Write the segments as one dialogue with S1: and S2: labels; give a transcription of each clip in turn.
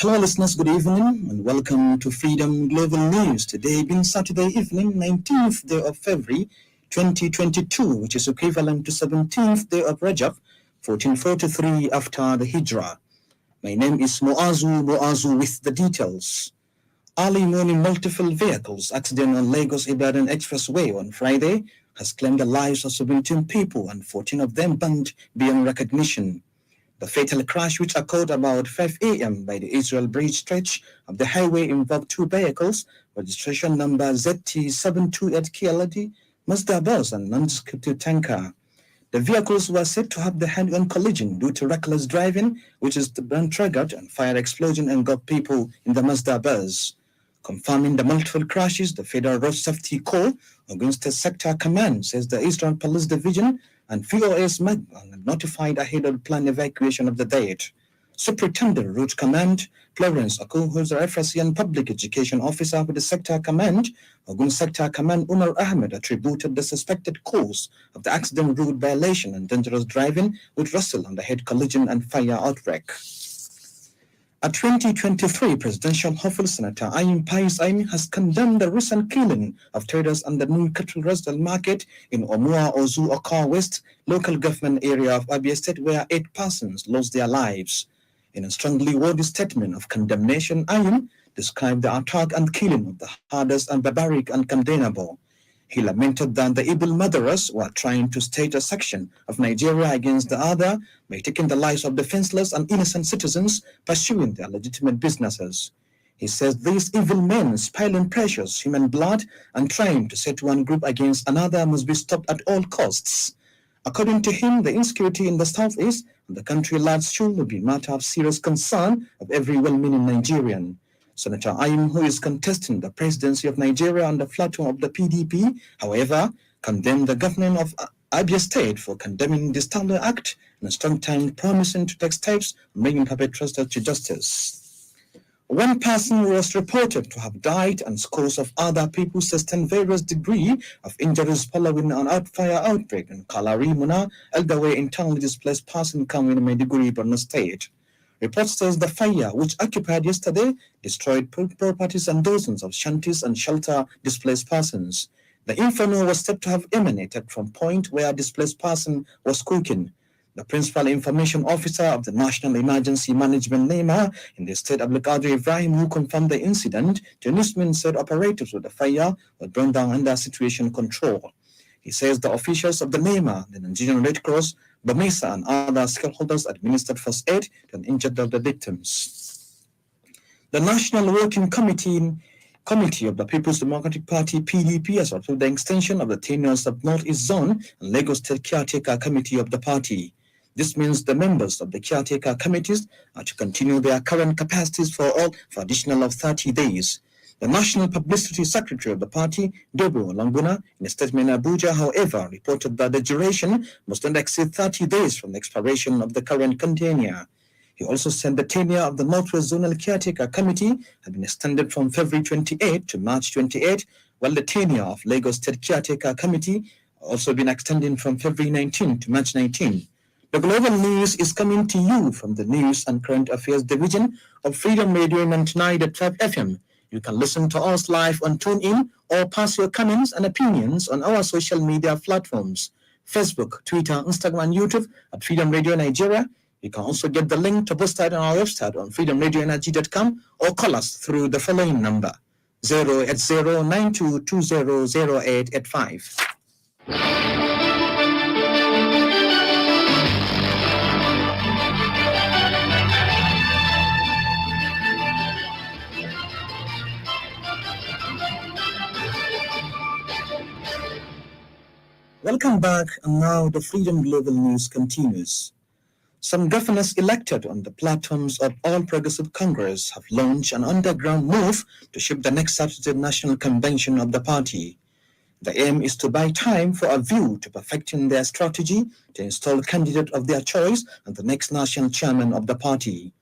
S1: Hello listeners, good evening and welcome to Freedom Global News. Today being Saturday evening, 19th day of February 2022, which is equivalent to 17th day of Rajab, 1443 after the Hijrah. My name is Muazu Muazu with the details. Early morning multiple vehicles accident on Lagos-Ibadan Expressway on Friday has claimed the lives of 17 people and 14 of them burned beyond recognition. The fatal crash, which occurred about 5 a.m. by the Israel Bridge stretch of the highway, involved two vehicles, registration number ZT728KLD, Mazda bus and non-descriptive tanker. The vehicles were said to have the head-on collision due to reckless driving, which is the burn triggered and fire explosion engulfed people in the Mazda bus. Confirming the multiple crashes, the Federal Road Safety Corps, Ogun State Sector Command, says the Eastern Police Division and VOS notified ahead of planned evacuation of the dead. Superintendent Route Command Clarence Oku, who is the FSC and Public Education Officer with the Sector Command, Ogun Sector Command Umar Ahmed, attributed the suspected cause of the accident road violation and dangerous driving with rustle on the head collision and fire outbreak. A 2023 presidential hopeful Senator Ayim Pais Ayim has condemned the recent killing of traders on the new cattle resale market in Muazu Muazu West local government area of Abia State, where 8 persons lost their lives. In a strongly worded statement of condemnation, Ayim described the attack and killing of the hardest and barbaric and condemnable. He lamented that the evil murderers were trying to stage a section of Nigeria against the other by taking the lives of defenseless and innocent citizens pursuing their legitimate businesses. He says these evil men spilling precious human blood and trying to set one group against another must be stopped at all costs. According to him, the insecurity in the southeast and the country at large should be a matter of serious concern of every well-meaning Nigerian. Senator Ayim, who is contesting the presidency of Nigeria on the platform of the PDP, however, condemned the government of Abia State for condemning the Standard Act and a strong time promising to take steps on bringing perpetrators to justice. One person was reported to have died and scores of other people sustained various degrees of injuries following an fire outbreak in Kalari Muna, Eldaway internally displaced person coming in Maiduguri, Borno State. Reports says the fire, which occupied yesterday, destroyed properties and dozens of shanties and shelter displaced persons. The inferno was said to have emanated from point where a displaced person was cooking. The principal information officer of the National Emergency Management NEMA in the state, Abdulkadir Ibrahim, who confirmed the incident to newsmen, said operators with the fire were brought down under situation control. He says the officials of the NEMA, the Nigerian Red Cross, BAMESA and other stakeholders administered first aid to the injured of the victims. The National Working Committee of the People's Democratic Party (PDP) has approved the extension of the tenures of North-East Zone and Lagos State Caretaker Committee of the party. This means the members of the caretaker committees are to continue their current capacities for additional of 30 days. The National Publicity Secretary of the party, Dobo Olanguna, in a statement in Abuja, however, reported that the duration must not exceed 30 days from the expiration of the current tenure. He also said the tenure of the Northwest Zonal Caretaker Committee had been extended from February 28 to March 28, while the tenure of Lagos State Caretaker Committee also been extended from February 19 to March 19. The global news is coming to you from the News and Current Affairs Division of Freedom Radio 99.5 FM. You can listen to us live on TuneIn or pass your comments and opinions on our social media platforms, Facebook, Twitter, Instagram, and YouTube at Freedom Radio Nigeria. You can also get the link to post on our website on freedomradioenergy.com or call us through the following number, 08092200885. Welcome back, and now the Freedom Global News continues. Some governors elected on the platforms of All Progressive Congress have launched an underground move to shape the next Saturday National Convention of the party. The aim is to buy time for a view to perfecting their strategy to install a candidate of their choice and the next national chairman of the party.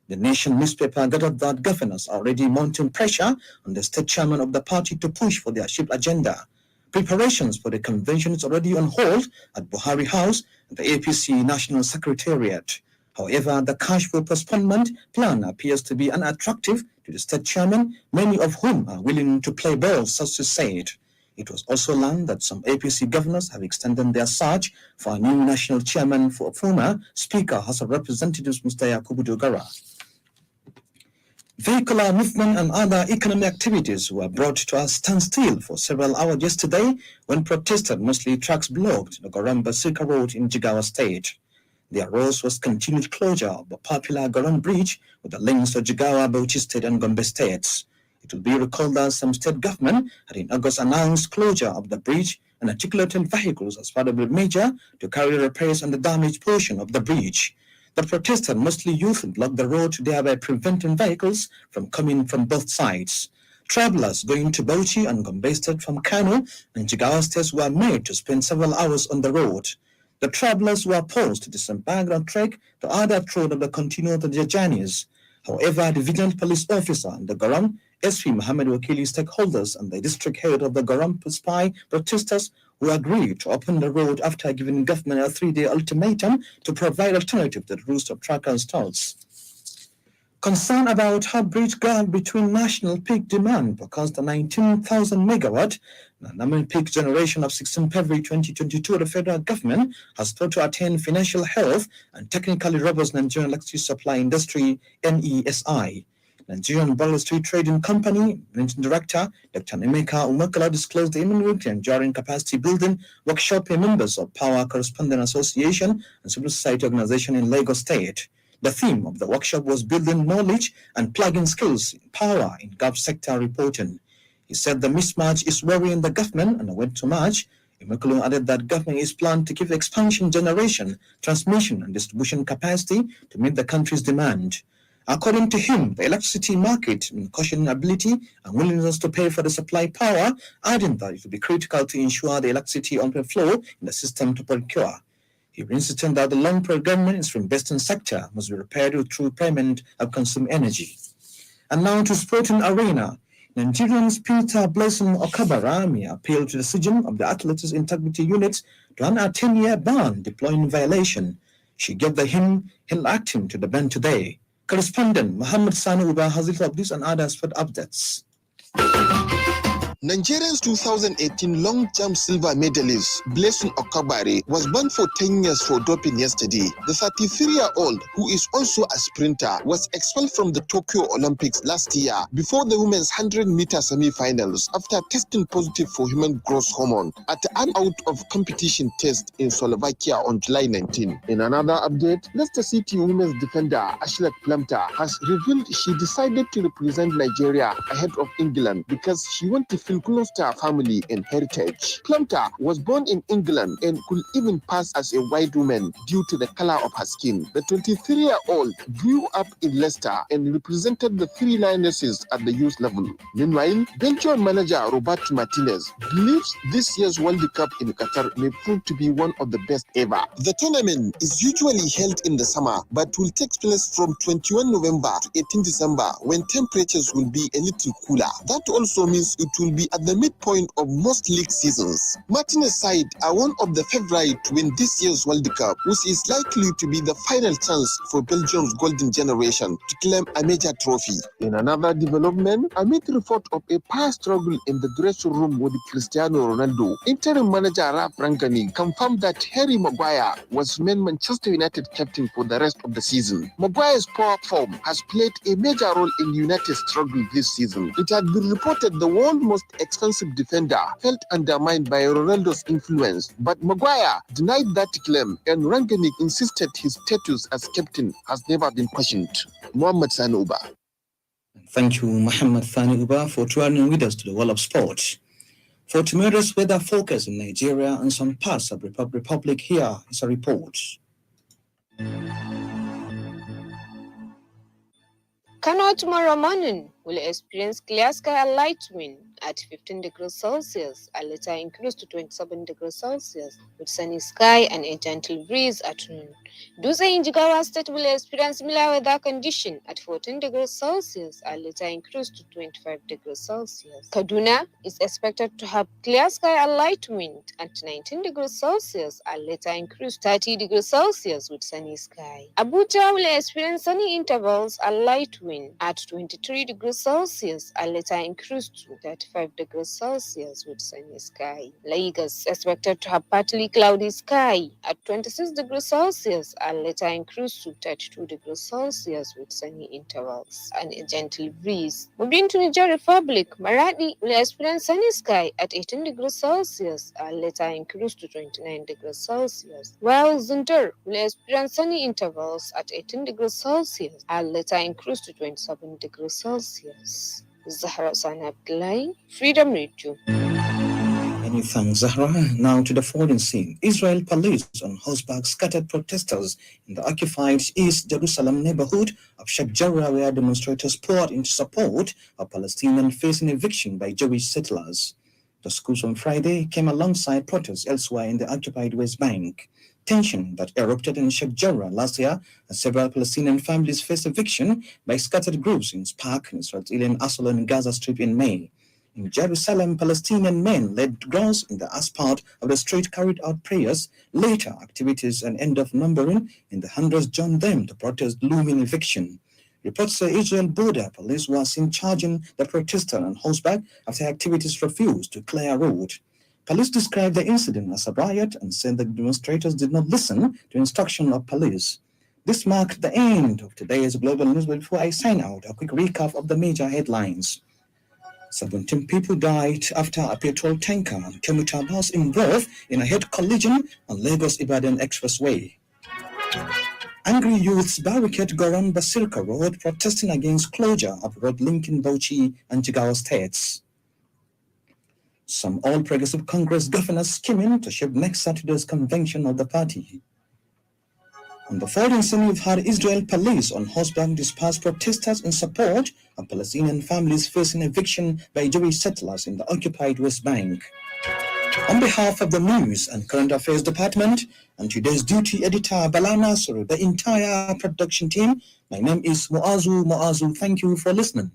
S1: The Nation newspaper gathered that governors are already mounting pressure on the state chairman of the party to push for their shape agenda. Preparations for the convention is already on hold at Buhari House at the APC National Secretariat. However, the cash for postponement plan appears to be unattractive to the state chairman, many of whom are willing to play ball, such as said. It was also learned that some APC governors have extended their search for a new national chairman for former Speaker House of Representatives Mr. Yakubu Dogara. Vehicular movement and other economic activities were brought to a standstill for several hours yesterday when protesters, mostly trucks, blocked the Goram-Basika Road in Jigawa State. The arose was continued closure of the popular Goram Bridge with the links of Jigawa, Bauchi State and Gombe States. It will be recalled that some state government had in August announced closure of the bridge and articulated vehicles as part of the measure to carry repairs on the damaged portion of the bridge. The protesters, mostly youth, blocked the road, thereby preventing vehicles from coming from both sides. Travelers going to Bauchi and Gombe State from Kano and Jigawa States were made to spend several hours on the road. The travelers were forced to disembark and trek to other road of the continued their journeys. However, the vigilant police officer and the Goram, SP Muhammad Wakili stakeholders and the district head of the Goram spy protesters who agreed to open the road after giving government a 3-day ultimatum to provide alternative to the routes of truck and stalls. Concern about how bridge gap between national peak demand because the 19,000 megawatt nominal peak generation of 16 February 2022, the federal government has sought to attain financial health and technically robust Nigerian electricity supply industry, NESI. Nigerian Ball Street Trading Company Managing Director Dr. Emeka Umakala disclosed the imminent and enduring capacity building workshop for members of Power Correspondent Association and Civil Society Organization in Lagos State. The theme of the workshop was building knowledge and plugging skills in power in gap sector reporting. He said the mismatch is worrying the government and went to March. Imekulu added that government is planned to give expansion generation, transmission and distribution capacity to meet the country's demand. According to him, the electricity market in cautioning ability and willingness to pay for the supply power, adding that it will be critical to ensure the electricity on the flow in the system to procure. He insisted that the long-term government is investing sector must be repaired through payment of consumed energy. And now to sporting arena. Nigerian Peter Blessing Okabara may appeal to the decision of the Athletics Integrity Unit to earn a 10-year ban deploying violation. She gave the him acting to the ban today. Correspondent Muhammad Sani Uba has little of this and other sport updates.
S2: Nigeria's 2018 long jump silver medalist Blessing Okabare was banned for 10 years for doping yesterday. The 33-year-old, who is also a sprinter, was expelled from the Tokyo Olympics last year before the women's 100-meter semi-finals after testing positive for human growth hormone at an out-of-competition test in Slovakia on July 19. In another update, Leicester City women's defender Ashleigh Plumptre has revealed she decided to represent Nigeria ahead of England because she wanted to feel close to her family and heritage. Plumptre was born in England and could even pass as a white woman due to the color of her skin. The 23-year-old grew up in Leicester and represented the Three Lionesses at the youth level. Meanwhile, Belgian manager Roberto Martinez believes this year's World Cup in Qatar may prove to be one of the best ever. The tournament is usually held in the summer but will take place from 21 November to 18 December when temperatures will be a little cooler. That also means it will be at the midpoint of most league seasons. Martinez side are one of the favorites to win this year's World Cup, which is likely to be the final chance for Belgium's golden generation to claim a major trophy. In another development, amid report of a power struggle in the dressing room with Cristiano Ronaldo, interim manager Ralf Rangnick confirmed that Harry Maguire was named Manchester United captain for the rest of the season. Maguire's poor form has played a major role in United's struggle this season. It had been reported the world's most expensive defender felt undermined by Ronaldo's influence, but Maguire denied that claim and Rangnick insisted his status as captain has never been questioned. Muhammad Sani Uba.
S1: Thank you, Muhammad Sani Uba, for traveling with us to the world of sport. For tomorrow's weather forecast in Nigeria and some parts of the Republic, here is a report.
S3: Kano tomorrow morning. will experience clear sky and light wind at 15 degrees Celsius and later increase to 27 degrees Celsius with sunny sky and a gentle breeze at noon. Dutse in Jigawa State will experience similar weather condition at 14 degrees Celsius and later increase to 25 degrees Celsius. Kaduna is expected to have clear sky and light wind at 19 degrees Celsius and later increase to 30 degrees Celsius with sunny sky. Abuja will experience sunny intervals and light wind at 23 degrees Celsius and later increase to 35 degrees Celsius with sunny sky. Lagos expected to have partly cloudy sky at 26 degrees Celsius and later increase to 32 degrees Celsius with sunny intervals and a gentle breeze. Moving to Niger Republic, Maradi will experience sunny sky at 18 degrees Celsius and later increase to 29 degrees Celsius, while Zundur will experience sunny intervals at 18 degrees Celsius and later increase to 27 degrees Celsius. Zahra San Abdullahi, Freedom Radio.
S1: Many thanks, Zahra. Now to the foreign scene. Israel police on horseback scattered protesters in the occupied East Jerusalem neighborhood of Sheikh Jarrah, where demonstrators poured into support of Palestinians facing eviction by Jewish settlers. The schools on Friday came alongside protests elsewhere in the occupied West Bank. Tension that erupted in Sheikh Jarrah last year as several Palestinian families faced eviction by scattered groups in Spark and Israeli Asolo and Gaza Strip in May. In Jerusalem, Palestinian men led grounds in the asphalt of the street carried out prayers. Later, activities and end of numbering in the hundreds joined them to protest looming eviction. Reports say Israel border police were seen charging the protesters on horseback after activities refused to clear a road. Police described the incident as a riot and said the demonstrators did not listen to instruction of police. This marked the end of today's global news. Before I sign out, a quick recap of the major headlines. 17 people died after a petrol tanker and commuter bus involved in a head collision on Lagos-Ibadan Expressway. Angry youths barricade Goran Basirka Road protesting against closure of road linking Bauchi and Jigawa states. Some all-progressive Congress governors scheming to shape next Saturday's convention of the party. On the foreign scene, we've had Israel police on horseback disperse protesters in support of Palestinian families facing eviction by Jewish settlers in the occupied West Bank. On behalf of the News and Current Affairs Department and today's duty editor Bala Nasser, the entire production team, my name is Muazu Muazu. Thank you for listening.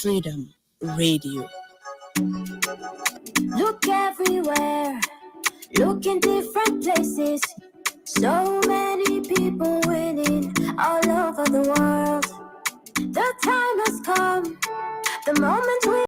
S4: Freedom Radio.
S5: Look everywhere, look in different places. So many people winning all over the world. The time has come, the moment we